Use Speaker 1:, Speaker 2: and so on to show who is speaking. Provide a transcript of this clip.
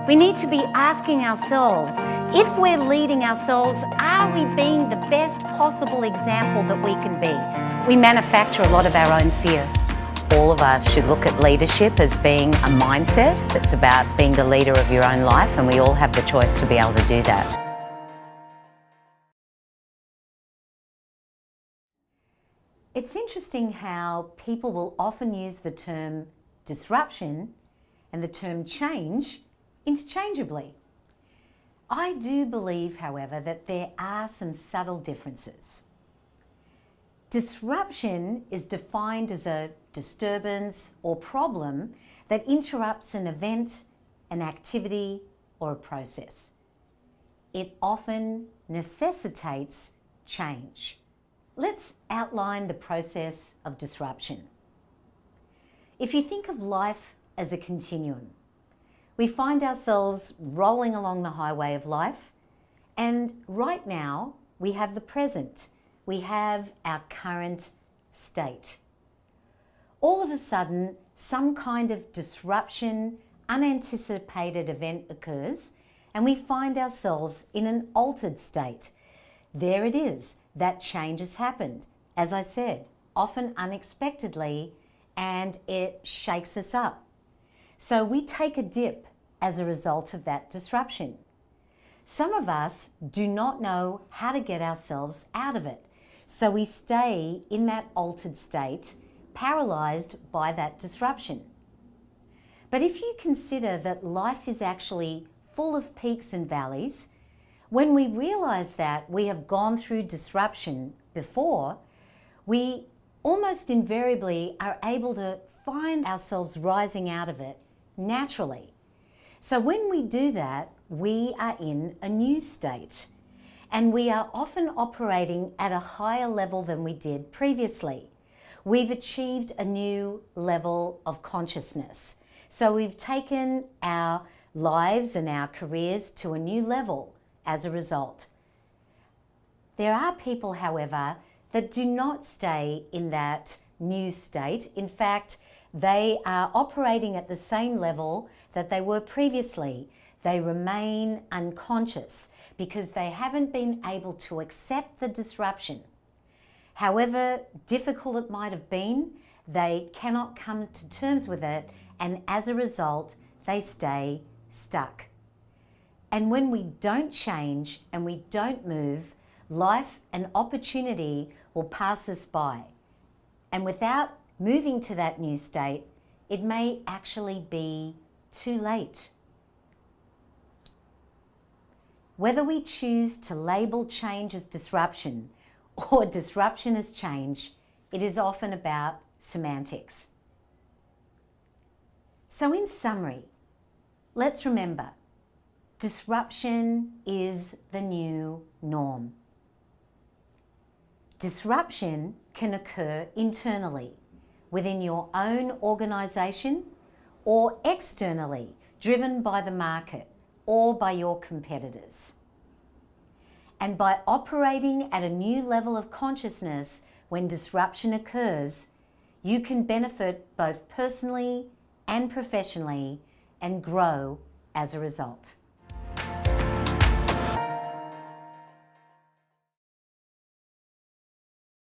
Speaker 1: We need to be asking ourselves, if we're leading ourselves, are we being the best possible example that we can be? We manufacture a lot of our own fear. All of us should look at leadership as being a mindset that's about being the leader of your own life, and we all have the choice to be able to do that. It's interesting how people will often use the term disruption and the term change interchangeably. I do believe, however, that there are some subtle differences. Disruption is defined as a disturbance or problem that interrupts an event, an activity, or a process. It often necessitates change. Let's outline the process of disruption. If you think of life as a continuum, we find ourselves rolling along the highway of life, and right now we have the present. We have our current state. All of a sudden, some kind of disruption, unanticipated event occurs, and we find ourselves in an altered state. There it is. That change has happened, as I said, often unexpectedly, and it shakes us up. So we take a dip as a result of that disruption. Some of us do not know how to get ourselves out of it, so we stay in that altered state, paralyzed by that disruption. But if you consider that life is actually full of peaks and valleys, when we realize that we have gone through disruption before, we almost invariably are able to find ourselves rising out of it naturally. So when we do that, we are in a new state, and we are often operating at a higher level than we did previously. We've achieved a new level of consciousness. So we've taken our lives and our careers to a new level as a result. There are people, however, that do not stay in that new state. In fact, they are operating at the same level that they were previously. They remain unconscious because they haven't been able to accept the disruption. However difficult it might have been, they cannot come to terms with it, and as a result, they stay stuck. And when we don't change and we don't move, life and opportunity will pass us by. And without moving to that new state, it may actually be too late. Whether we choose to label change as disruption or disruption as change, it is often about semantics. So in summary, let's remember, disruption is the new norm. Disruption can occur internally, within your own organisation, or externally, driven by the market or by your competitors. And by operating at a new level of consciousness when disruption occurs, you can benefit both personally and professionally and grow as a result.